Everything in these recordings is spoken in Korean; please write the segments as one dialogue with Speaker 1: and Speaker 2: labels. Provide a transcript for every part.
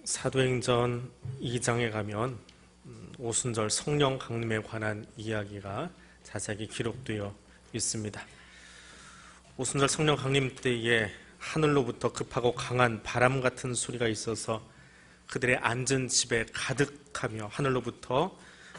Speaker 1: 사도행전 2장에 가면 오순절 성령 강림에 관한 이야기가 자세하게 기록되어 있습니다. 오순절 성령 강림 때에 하늘로부터 급하고 강한 바람 같은 소리가 있어서 그들의 앉은 집에 가득하며 하늘로부터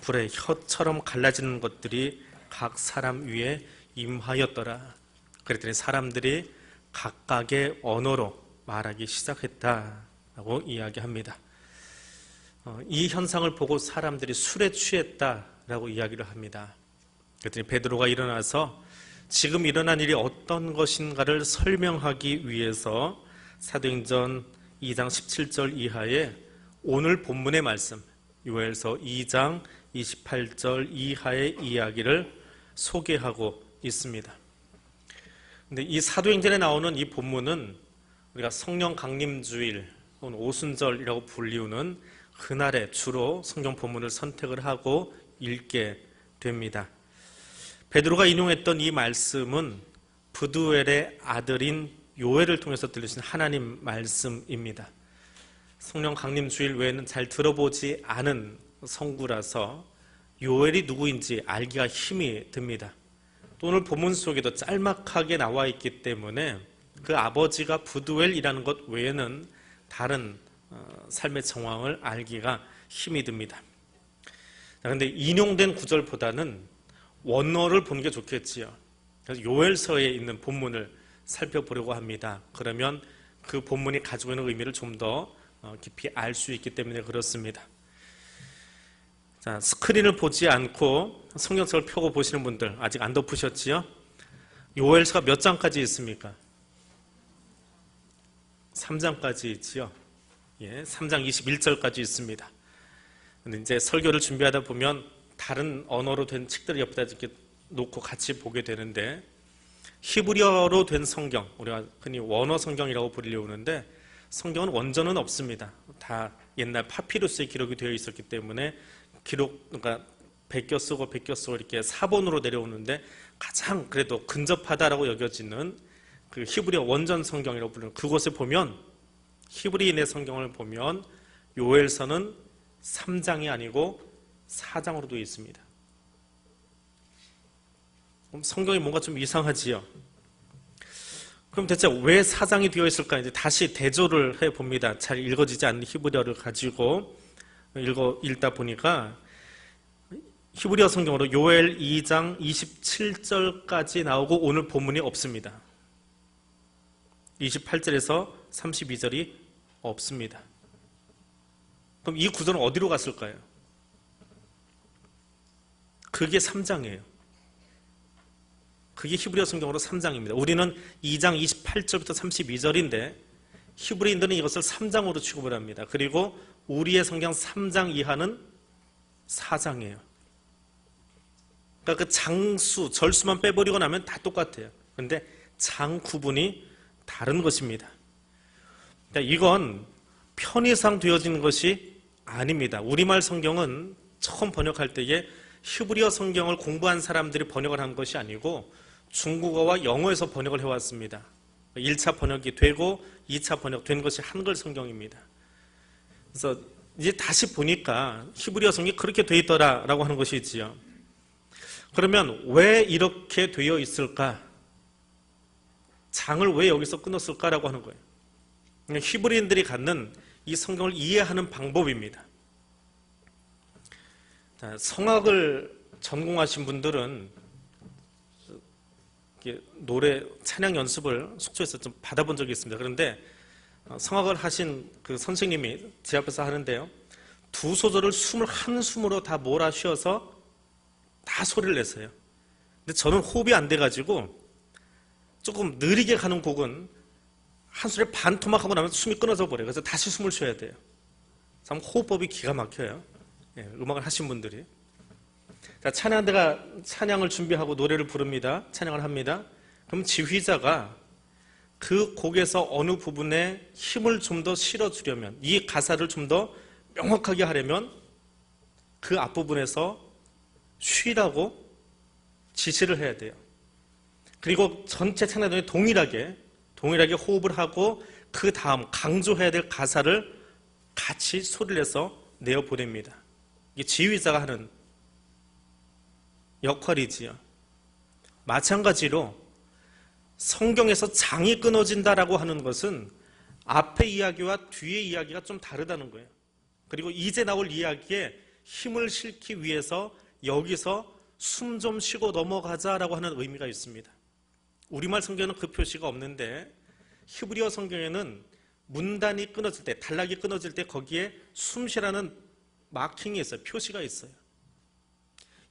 Speaker 1: 불의 혀처럼 갈라지는 것들이 각 사람 위에 임하였더라. 그랬더니 사람들이 각각의 언어로 말하기 시작했다라고 이야기합니다. 이 현상을 보고 사람들이 술에 취했다라고 이야기를 합니다. 그랬더니 베드로가 일어나서 지금 일어난 일이 어떤 것인가를 설명하기 위해서 사도행전 2장 17절 이하에 오늘 본문의 말씀 요엘서 2장 28절 이하의 이야기를 소개하고 있습니다. 근데 이 사도행전에 나오는 이 본문은 우리가 성령 강림주일 혹은 오순절이라고 불리우는 그날에 주로 성경 본문을 선택을 하고 읽게 됩니다. 베드로가 인용했던 이 말씀은 브두엘의 아들인 요엘을 통해서 들으신 하나님 말씀입니다. 성령 강림 주일 외에는 잘 들어보지 않은 성구라서 요엘이 누구인지 알기가 힘이 듭니다. 또 오늘 본문 속에도 짤막하게 나와 있기 때문에 그 아버지가 브두엘이라는 것 외에는 다른 삶의 정황을 알기가 힘이 듭니다. 그런데 인용된 구절보다는 원어를 보는 게 좋겠지요. 그래서 요엘서에 있는 본문을 살펴보려고 합니다. 그러면 그 본문이 가지고 있는 의미를 좀 더 깊이 알 수 있기 때문에 그렇습니다. 자, 스크린을 보지 않고 성경책을 펴고 보시는 분들 아직 안 덮으셨지요? 요엘서가 몇 장까지 있습니까? 3장까지 있지요. 예, 3장 21절까지 있습니다. 근데 이제 설교를 준비하다 보면 다른 언어로 된 책들을 옆에다 이렇게 놓고 같이 보게 되는데 히브리어로 된 성경, 우리가 흔히 원어 성경이라고 부르는데 성경은 원전은 없습니다. 다 옛날 파피루스에 기록이 되어 있었기 때문에 그러니까 베껴 쓰고 이렇게 사본으로 내려오는데 가장 그래도 근접하다라고 여겨지는 그 히브리어 원전 성경이라고 부르는 그곳에 보면 히브리인의 성경을 보면 요엘서는 3장이 아니고 4장으로 되어 있습니다. 그럼 성경이 뭔가 좀 이상하지요? 그럼 대체 왜 4장이 되어 있을까? 이제 다시 대조를 해봅니다. 잘 읽어지지 않는 히브리어를 가지고 읽다 보니까 히브리어 성경으로 요엘 2장 27절까지 나오고 오늘 본문이 없습니다. 28절에서 32절이 없습니다. 그럼 이 구절은 어디로 갔을까요? 그게 3장이에요. 그게 히브리어 성경으로 3장입니다. 우리는 2장 28절부터 32절인데 히브리인들은 이것을 3장으로 취급을 합니다. 그리고 우리의 성경 3장 이하는 4장이에요. 그러니까 그 장수, 절수만 빼버리고 나면 다 똑같아요. 그런데 장 구분이 다른 것입니다. 그러니까 이건 편의상 되어진 것이 아닙니다. 우리말 성경은 처음 번역할 때에 히브리어 성경을 공부한 사람들이 번역을 한 것이 아니고 중국어와 영어에서 번역을 해왔습니다. 1차 번역이 되고 2차 번역된 것이 한글 성경입니다. 그래서 이제 다시 보니까 히브리어 성경이 그렇게 되어 있더라라고 하는 것이지요. 그러면 왜 이렇게 되어 있을까? 장을 왜 여기서 끊었을까라고 하는 거예요. 히브리인들이 갖는 이 성경을 이해하는 방법입니다. 자, 성악을 전공하신 분들은 노래 찬양 연습을 숙소에서 좀 받아본 적이 있습니다. 그런데 성악을 하신 그 선생님이 제 앞에서 하는데요, 두 소절을 숨을 한숨으로 다 몰아쉬어서 다 소리를 내세요. 근데 저는 호흡이 안 돼가지고 조금 느리게 가는 곡은 한 소리 반토막하고 나면 숨이 끊어져 버려요. 그래서 다시 숨을 쉬어야 돼요. 참 호흡법이 기가 막혀요. 예, 음악을 하신 분들이. 자, 찬양을 준비하고 노래를 부릅니다. 찬양을 합니다. 그럼 지휘자가 그 곡에서 어느 부분에 힘을 좀 더 실어주려면, 이 가사를 좀 더 명확하게 하려면 그 앞부분에서 쉬라고 지시를 해야 돼요. 그리고 전체 찬양에 동일하게 호흡을 하고 그 다음 강조해야 될 가사를 같이 소리를 내서 내어보냅니다. 이게 지휘자가 하는 역할이지요. 마찬가지로 성경에서 장이 끊어진다라고 하는 것은 앞의 이야기와 뒤의 이야기가 좀 다르다는 거예요. 그리고 이제 나올 이야기에 힘을 실기 위해서 여기서 숨 좀 쉬고 넘어가자라고 하는 의미가 있습니다. 우리말 성경에는 그 표시가 없는데 히브리어 성경에는 문단이 끊어질 때, 단락이 끊어질 때 거기에 숨 쉬라는 마킹이 있어요. 표시가 있어요.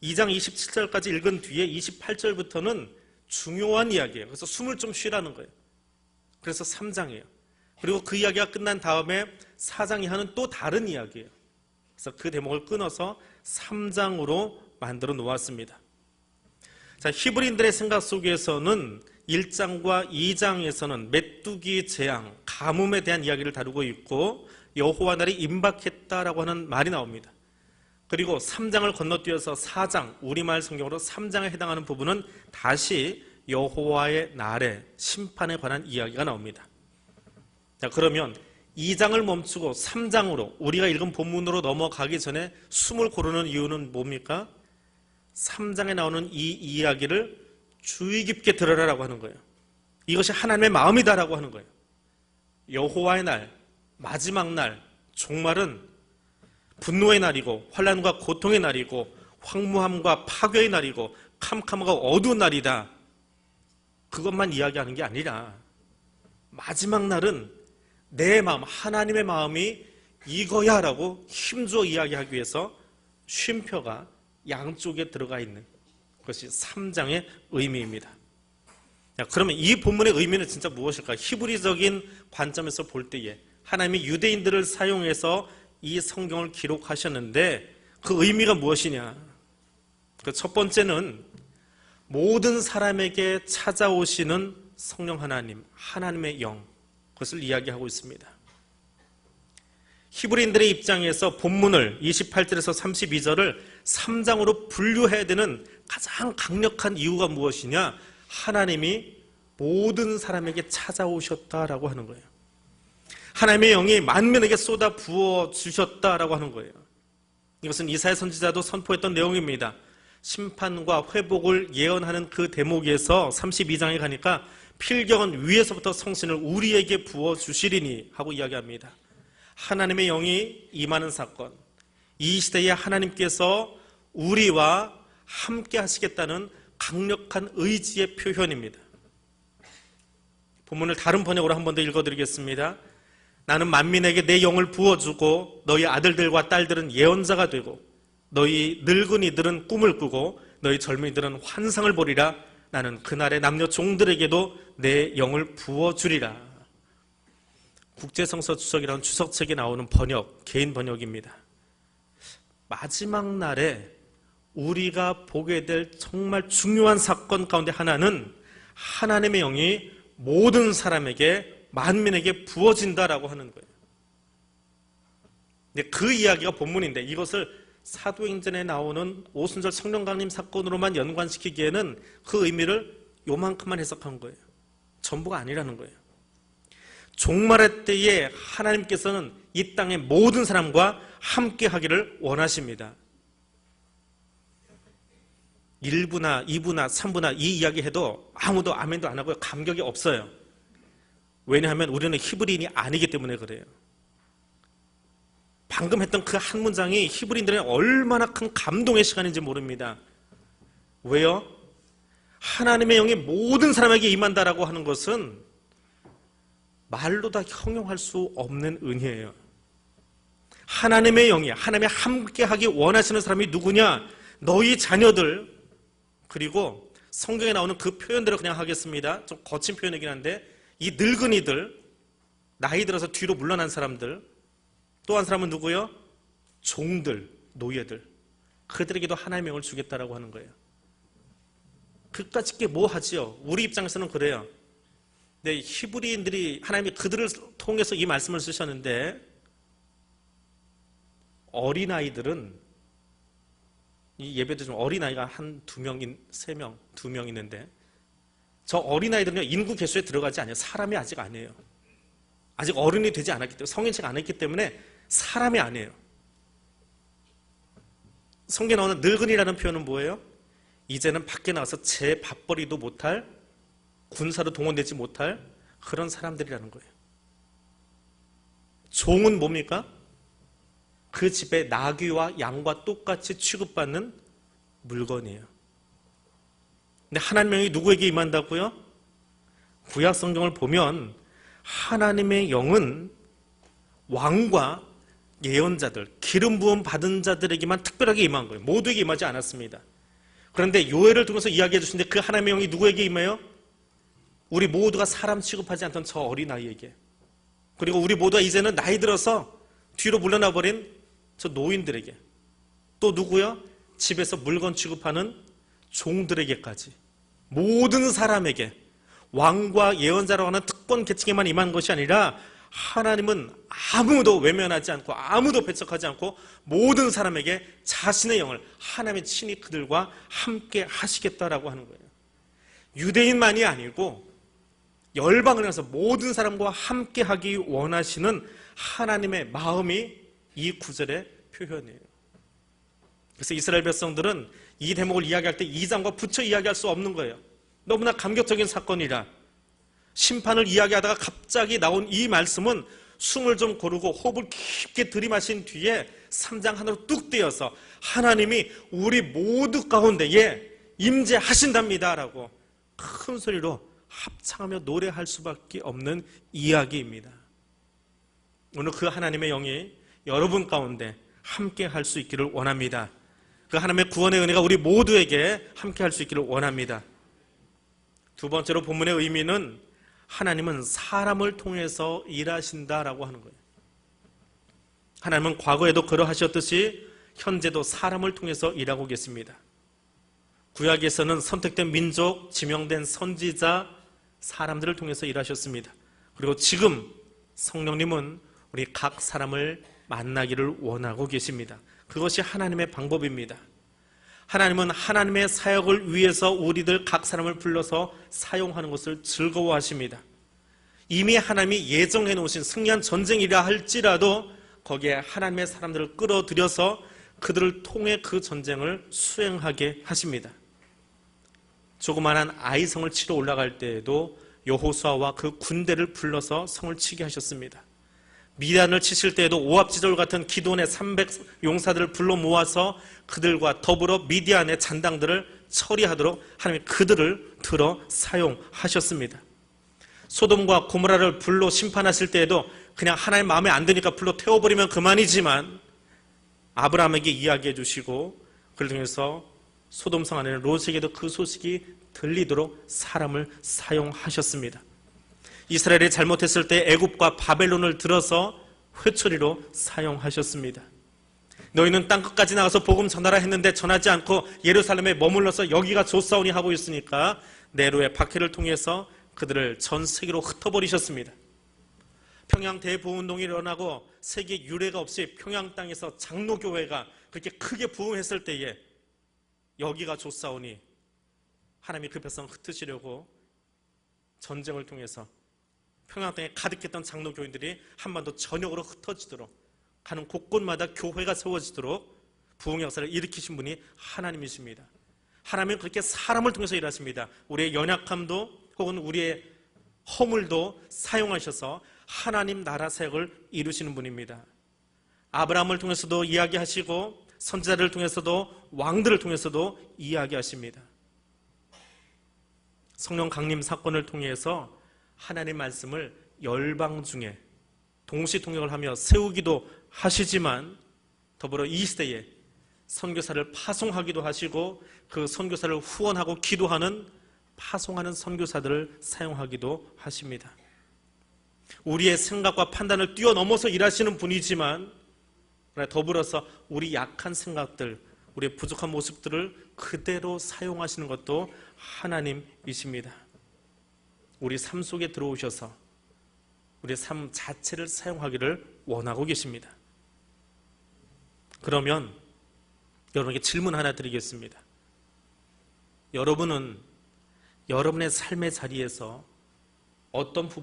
Speaker 1: 2장 27절까지 읽은 뒤에 28절부터는 중요한 이야기예요. 그래서 숨을 좀 쉬라는 거예요. 그래서 3장이에요. 그리고 그 이야기가 끝난 다음에 4장이 하는 또 다른 이야기예요. 그래서 그 대목을 끊어서 3장으로 만들어 놓았습니다. 자, 히브리인들의 생각 속에서는 1장과 2장에서는 메뚜기 재앙, 가뭄에 대한 이야기를 다루고 있고 여호와 날이 임박했다라고 하는 말이 나옵니다. 그리고 3장을 건너뛰어서 4장, 우리말 성경으로 3장에 해당하는 부분은 다시 여호와의 날의 심판에 관한 이야기가 나옵니다. 자, 그러면 2장을 멈추고 3장으로 우리가 읽은 본문으로 넘어가기 전에 숨을 고르는 이유는 뭡니까? 3장에 나오는 이 이야기를 주의 깊게 들으라라고 하는 거예요. 이것이 하나님의 마음이다라고 하는 거예요. 여호와의 날, 마지막 날, 종말은 분노의 날이고 환난과 고통의 날이고 황무함과 파괴의 날이고 캄캄하고 어두운 날이다. 그것만 이야기하는 게 아니라 마지막 날은 내 마음, 하나님의 마음이 이거야 라고 힘주어 이야기하기 위해서 쉼표가 양쪽에 들어가 있는 것이 3장의 의미입니다. 그러면 이 본문의 의미는 진짜 무엇일까? 히브리적인 관점에서 볼 때에 하나님이 유대인들을 사용해서 이 성경을 기록하셨는데 그 의미가 무엇이냐? 그 첫 번째는 모든 사람에게 찾아오시는 성령 하나님, 하나님의 영, 그것을 이야기하고 있습니다. 히브리인들의 입장에서 본문을 28절에서 32절을 3장으로 분류해야 되는 가장 강력한 이유가 무엇이냐? 하나님이 모든 사람에게 찾아오셨다라고 하는 거예요. 하나님의 영이 만민에게 쏟아 부어 주셨다라고 하는 거예요. 이것은 이사야 선지자도 선포했던 내용입니다. 심판과 회복을 예언하는 그 대목에서 32장에 가니까 필경은 위에서부터 성신을 우리에게 부어 주시리니 하고 이야기합니다. 하나님의 영이 임하는 사건, 이 시대에 하나님께서 우리와 함께 하시겠다는 강력한 의지의 표현입니다. 본문을 다른 번역으로 한 번 더 읽어드리겠습니다. 나는 만민에게 내 영을 부어주고 너희 아들들과 딸들은 예언자가 되고 너희 늙은이들은 꿈을 꾸고 너희 젊은이들은 환상을 보리라. 나는 그날의 남녀 종들에게도 내 영을 부어주리라. 국제성서 주석이라는 주석책에 나오는 번역, 개인 번역입니다. 마지막 날에 우리가 보게 될 정말 중요한 사건 가운데 하나는 하나님의 영이 모든 사람에게, 만민에게 부어진다라고 하는 거예요. 근데 그 이야기가 본문인데 이것을 사도행전에 나오는 오순절 성령강림 사건으로만 연관시키기에는 그 의미를 요만큼만 해석한 거예요. 전부가 아니라는 거예요. 종말의 때에 하나님께서는 이 땅의 모든 사람과 함께 하기를 원하십니다. 1부나 2부나 3부나 이 이야기 해도 아무도 아멘도 안 하고요. 감격이 없어요. 왜냐하면 우리는 히브리인이 아니기 때문에 그래요. 방금 했던 그 한 문장이 히브리인들에게 얼마나 큰 감동의 시간인지 모릅니다. 왜요? 하나님의 영이 모든 사람에게 임한다라고 하는 것은 말로 다 형용할 수 없는 은혜예요. 하나님의 영이, 하나님의 함께하기 원하시는 사람이 누구냐? 너희 자녀들, 그리고 성경에 나오는 그 표현대로 그냥 하겠습니다. 좀 거친 표현이긴 한데 이 늙은이들, 나이 들어서 뒤로 물러난 사람들, 또 한 사람은 누구요? 종들, 노예들. 그들에게도 하나님의 영을 주겠다라고 하는 거예요. 그까짓 게 뭐 하지요? 우리 입장에서는 그래요. 근데 히브리인들이 하나님이 그들을 통해서 이 말씀을 쓰셨는데 어린아이들은 이 예배도 좀 어린아이가 한 2명, 3명, 2명 있는데 저 어린아이들은요 인구 개수에 들어가지 않아요. 사람이 아직 아니에요. 아직 어른이 되지 않았기 때문에 성인체가 안 했기 때문에 사람이 아니에요. 성경에 나오는 늙은이라는 표현은 뭐예요? 이제는 밖에 나와서 제 밥벌이도 못할, 군사로 동원되지 못할 그런 사람들이라는 거예요. 종은 뭡니까? 그 집에 나귀와 양과 똑같이 취급받는 물건이에요. 근데 하나님의 영이 누구에게 임한다고요? 구약 성경을 보면 하나님의 영은 왕과 예언자들, 기름 부음 받은 자들에게만 특별하게 임한 거예요. 모두에게 임하지 않았습니다. 그런데 요엘을 통해서 이야기해 주시는데 그 하나님의 영이 누구에게 임해요? 우리 모두가 사람 취급하지 않던 저 어린아이에게, 그리고 우리 모두가 이제는 나이 들어서 뒤로 물러나 버린 저 노인들에게, 또 누구요? 집에서 물건 취급하는 종들에게까지, 모든 사람에게, 왕과 예언자라고 하는 특권 계층에만 임한 것이 아니라 하나님은 아무도 외면하지 않고 아무도 배척하지 않고 모든 사람에게 자신의 영을 하나님의 친히 그들과 함께 하시겠다라고 하는 거예요. 유대인만이 아니고 열방을 향해서 모든 사람과 함께 하기 원하시는 하나님의 마음이 이 구절의 표현이에요. 그래서 이스라엘 백성들은 이 대목을 이야기할 때 2장과 붙여 이야기할 수 없는 거예요. 너무나 감격적인 사건이라. 심판을 이야기하다가 갑자기 나온 이 말씀은 숨을 좀 고르고 호흡을 깊게 들이마신 뒤에 3장 하나로 뚝 떼어서 하나님이 우리 모두 가운데에 임재하신답니다 라고 큰 소리로 합창하며 노래할 수밖에 없는 이야기입니다. 오늘 그 하나님의 영이 여러분 가운데 함께 할 수 있기를 원합니다. 그 하나님의 구원의 은혜가 우리 모두에게 함께 할 수 있기를 원합니다. 두 번째로 본문의 의미는 하나님은 사람을 통해서 일하신다라고 하는 거예요. 하나님은 과거에도 그러하셨듯이 현재도 사람을 통해서 일하고 계십니다. 구약에서는 선택된 민족, 지명된 선지자, 사람들을 통해서 일하셨습니다. 그리고 지금 성령님은 우리 각 사람을 만나기를 원하고 계십니다. 그것이 하나님의 방법입니다. 하나님은 하나님의 사역을 위해서 우리들 각 사람을 불러서 사용하는 것을 즐거워하십니다. 이미 하나님이 예정해 놓으신 승리한 전쟁이라 할지라도 거기에 하나님의 사람들을 끌어들여서 그들을 통해 그 전쟁을 수행하게 하십니다. 조그마한 아이성을 치러 올라갈 때에도 여호수아와 그 군대를 불러서 성을 치게 하셨습니다. 미단을 치실 때에도 오합지졸 같은 기돈의 300 용사들을 불러 모아서 그들과 더불어 미디안의 잔당들을 처리하도록 하나님이 그들을 들어 사용하셨습니다. 소돔과 고모라를 불러 심판하실 때에도 그냥 하나님 마음에 안 드니까 불러 태워버리면 그만이지만 아브라함에게 이야기해 주시고 그를 통해서 소돔성 안에 있는 롯에게도 그 소식이 들리도록 사람을 사용하셨습니다. 이스라엘이 잘못했을 때 애굽과 바벨론을 들어서 회초리로 사용하셨습니다. 너희는 땅끝까지 나가서 복음 전하라 했는데 전하지 않고 예루살렘에 머물러서 여기가 좋사오니 하고 있으니까 네로의 박해를 통해서 그들을 전 세계로 흩어버리셨습니다. 평양 대부흥운동이 일어나고 세계 유례가 없이 평양 땅에서 장로교회가 그렇게 크게 부흥했을 때에 여기가 좋사오니 하나님이 그 백성 흩으시려고 전쟁을 통해서 평양 땅에 가득했던 장로교인들이 한반도 전역으로 흩어지도록 가는 곳곳마다 교회가 세워지도록 부흥 역사를 일으키신 분이 하나님이십니다. 하나님은 그렇게 사람을 통해서 일하십니다. 우리의 연약함도 혹은 우리의 허물도 사용하셔서 하나님 나라 사역을 이루시는 분입니다. 아브라함을 통해서도 이야기하시고 선지자를 통해서도 왕들을 통해서도 이야기하십니다. 성령 강림 사건을 통해서 하나님 말씀을 열방 중에 동시 통역을 하며 세우기도 하시지만 더불어 이 시대에 선교사를 파송하기도 하시고 그 선교사를 후원하고 기도하는 파송하는 선교사들을 사용하기도 하십니다. 우리의 생각과 판단을 뛰어넘어서 일하시는 분이지만 더불어서 우리 약한 생각들, 우리의 부족한 모습들을 그대로 사용하시는 것도 하나님이십니다. 우리 삶 속에 들어오셔서 우리의 삶 자체를 사용하기를 원하고 계십니다. 그러면 여러분에게 질문 하나 드리겠습니다. 여러분은 여러분의 삶의 자리에서 어떤 부분